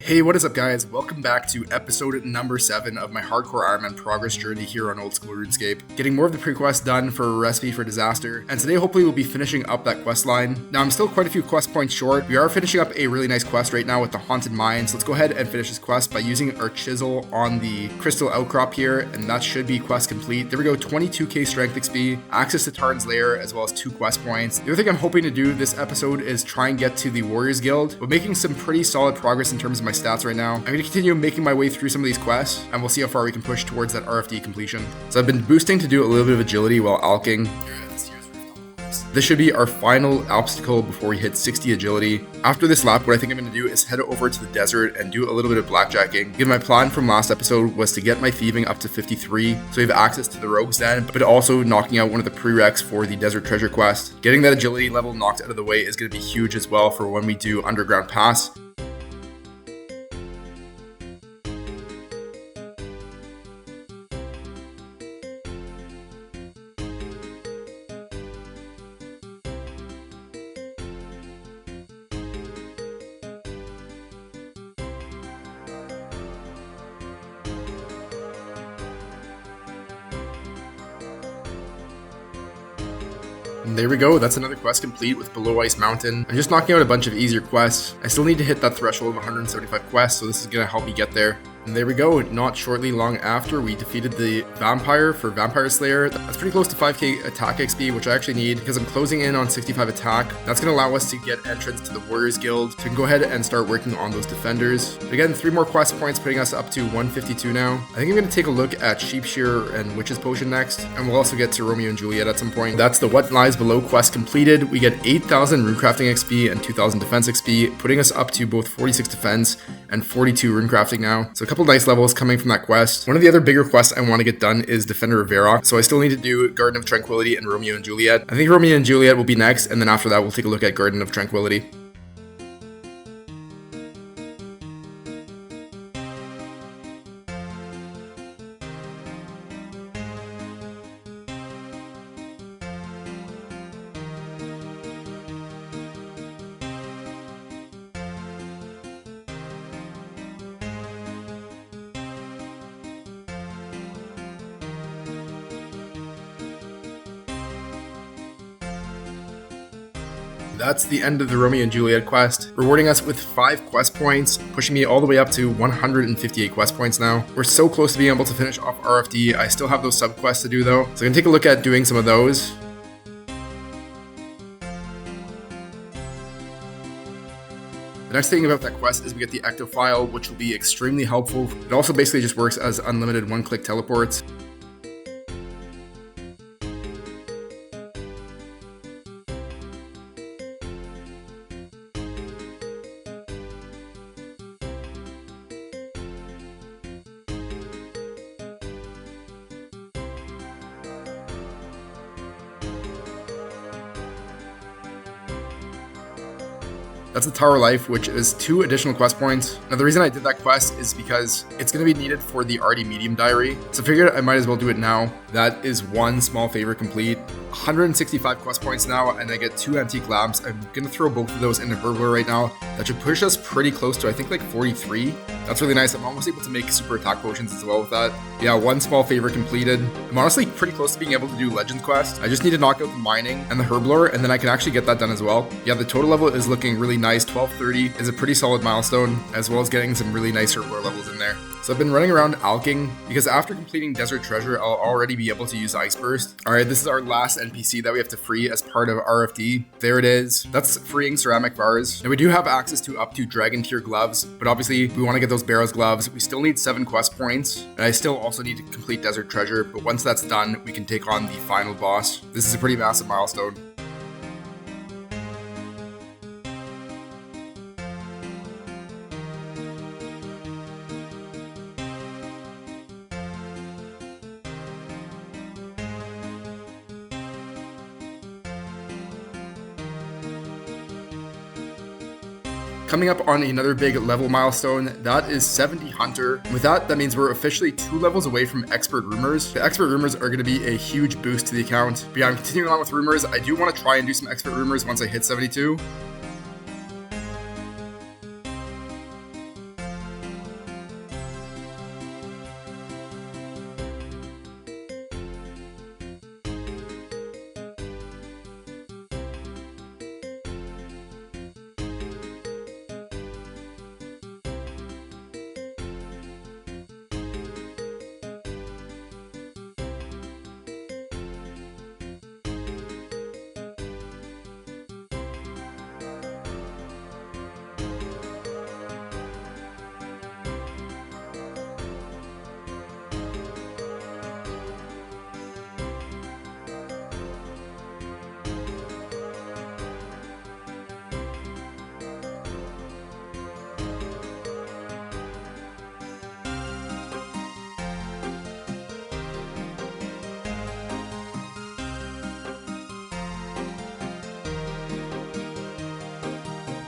Hey, what is up guys? Welcome back to episode number 7 of my hardcore Ironman progress journey here on Old School RuneScape. Getting more of the pre-quest done for Recipe for Disaster, and today hopefully we'll be finishing up that quest line. Now I'm still quite a few quest points short. We are finishing up a really nice quest right now with the Haunted Mine, so let's go ahead and finish this quest by using our chisel on the crystal outcrop here, and that should be quest complete. There we go, 22k strength XP, access to Tarn's Lair, as well as 2 quest points. The other thing I'm hoping to do this episode is try and get to the Warriors Guild, but making some pretty solid progress in terms of my stats right now. I'm going to continue making my way through some of these quests, and we'll see how far we can push towards that RFD completion. So I've been boosting to do a little bit of agility while alking. This should be our final obstacle before we hit 60 agility. After this lap, what I think I'm going to do is head over to the desert and do a little bit of blackjacking. Again, my plan from last episode was to get my thieving up to 53, so we have access to the Rogue's Den, but also knocking out one of the prereqs for the Desert Treasure quest. Getting that agility level knocked out of the way is going to be huge as well for when we do Underground Pass. And there we go, that's another quest complete with Below Ice Mountain. I'm just knocking out a bunch of easier quests. I still need to hit that threshold of 175 quests, so this is going to help me get there. And there we go, not shortly long after, we defeated the Vampire for Vampire Slayer. That's pretty close to 5k attack XP, which I actually need because I'm closing in on 65 attack. That's going to allow us to get entrance to the Warriors Guild, so we can go ahead and start working on those defenders. But again, 3 more quest points, putting us up to 152 now. I think I'm going to take a look at Sheep Shearer and Witch's Potion next, and we'll also get to Romeo and Juliet at some point. That's the What Lies Below quest completed. We get 8,000 runecrafting XP and 2,000 defense XP, putting us up to both 46 defense and 42 runecrafting now. So a couple nice levels coming from that quest. One of the other bigger quests I want to get done is Defender of Varrock, so I still need to do Garden of Tranquility and Romeo and Juliet. I think Romeo and Juliet will be next, and then after that we'll take a look at Garden of Tranquility. That's the end of the Romeo and Juliet quest, rewarding us with 5 quest points, pushing me all the way up to 158 quest points now. We're so close to being able to finish off RFD. I still have those sub-quests to do though, so I can take a look at doing some of those. The next thing about that quest is we get the Ectofile, which will be extremely helpful. It also basically just works as unlimited one-click teleports. That's the Tower Life, which is 2 additional quest points. Now the reason I did that quest is because it's going to be needed for the Arty Medium Diary, so I figured I might as well do it now. That is 1 small favor complete. 165 quest points now, and I get 2 Antique Lamps. I'm going to throw both of those into Herbler right now. That should push us pretty close to, I think, like 43. That's really nice. I'm almost able to make super attack potions as well with that. Yeah, 1 small favor completed. I'm honestly pretty close to being able to do Legends Quest. I just need to knock out the Mining and the Herbler, and then I can actually get that done as well. Yeah, the total level is looking really nice. 1230 is a pretty solid milestone, as well as getting some really nice Herbler levels in there. So I've been running around alking, because after completing Desert Treasure, I'll already be able to use Ice Burst. Alright, this is our last NPC that we have to free as part of RFD. There it is. That's freeing Ceramic Bars. Now we do have access to up to Dragon Tier Gloves, but obviously we want to get those Barrows Gloves. We still need 7 quest points, and I still also need to complete Desert Treasure, but once that's done, we can take on the final boss. This is a pretty massive milestone. Coming up on another big level milestone, that is 70 Hunter. With that means we're officially 2 levels away from Expert Rumors. The Expert Rumors are going to be a huge boost to the account. But yeah, I'm continuing on with Rumors. I do want to try and do some Expert Rumors once I hit 72.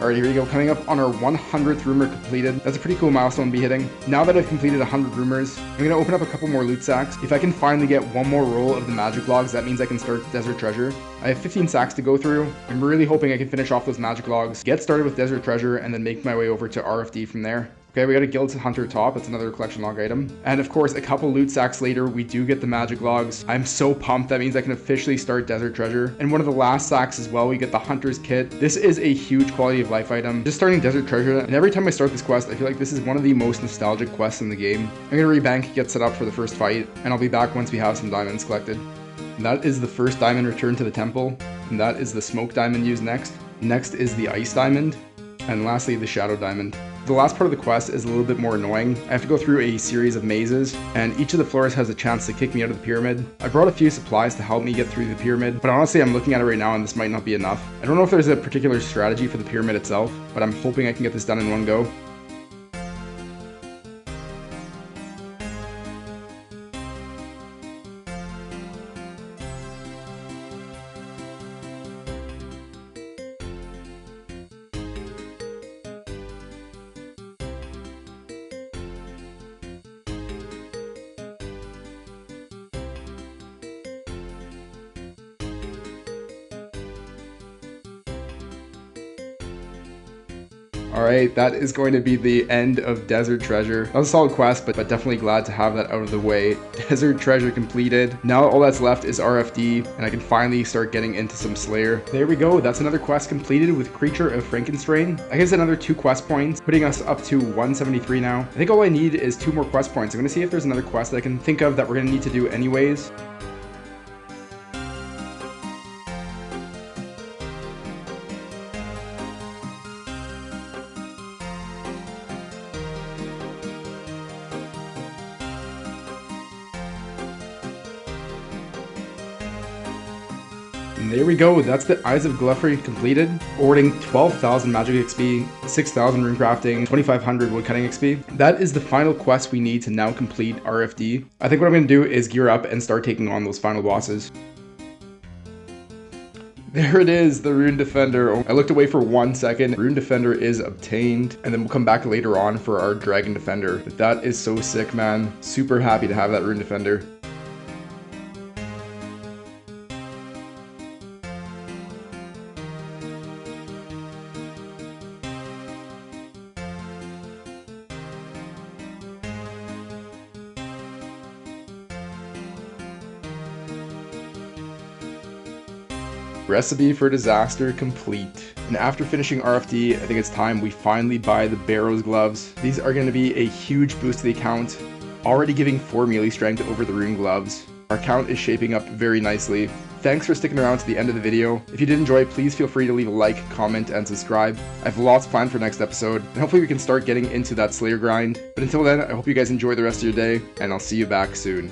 Alright, here we go, coming up on our 100th rumor completed. That's a pretty cool milestone to be hitting. Now that I've completed 100 rumors, I'm going to open up a couple more loot sacks. If I can finally get one more roll of the magic logs, that means I can start Desert Treasure. I have 15 sacks to go through. I'm really hoping I can finish off those magic logs, get started with Desert Treasure, and then make my way over to RFD from there. Okay, we got a Guild Hunter top. That's another collection log item. And of course, a couple loot sacks later, we do get the magic logs. I'm so pumped. That means I can officially start Desert Treasure. And one of the last sacks as well, we get the Hunter's Kit. This is a huge quality of life item. Just starting Desert Treasure, and every time I start this quest, I feel like this is one of the most nostalgic quests in the game. I'm gonna rebank, get set up for the first fight, and I'll be back once we have some diamonds collected. And that is the first diamond returned to the temple, and that is the smoke diamond used next. Next is the ice diamond, and lastly the shadow diamond. The last part of the quest is a little bit more annoying. I have to go through a series of mazes, and each of the floors has a chance to kick me out of the pyramid. I brought a few supplies to help me get through the pyramid, but honestly I'm looking at it right now and this might not be enough. I don't know if there's a particular strategy for the pyramid itself, but I'm hoping I can get this done in one go. Alright, that is going to be the end of Desert Treasure. That was a solid quest, but definitely glad to have that out of the way. Desert Treasure completed. Now all that's left is RFD, and I can finally start getting into some Slayer. There we go, that's another quest completed with Creature of Frankenstrain. I guess another 2 quest points, putting us up to 173 now. I think all I need is 2 more quest points. I'm going to see if there's another quest that I can think of that we're going to need to do anyways. And there we go, that's the Eyes of Gluffrey completed, awarding 12,000 magic XP, 6,000 rune crafting, 2,500 woodcutting XP. That is the final quest we need to now complete RFD. I think what I'm going to do is gear up and start taking on those final bosses. There it is, the Rune Defender. I looked away for 1 second. Rune Defender is obtained, and then we'll come back later on for our Dragon Defender. But that is so sick, man. Super happy to have that Rune Defender. Recipe for Disaster complete. And after finishing RFD, I think it's time we finally buy the Barrows gloves. These are going to be a huge boost to the account, already giving 4 melee strength over the rune gloves. Our account is shaping up very nicely. Thanks for sticking around to the end of the video. If you did enjoy, please feel free to leave a like, comment, and subscribe. I have lots planned for next episode, and hopefully we can start getting into that Slayer grind. But until then, I hope you guys enjoy the rest of your day, and I'll see you back soon.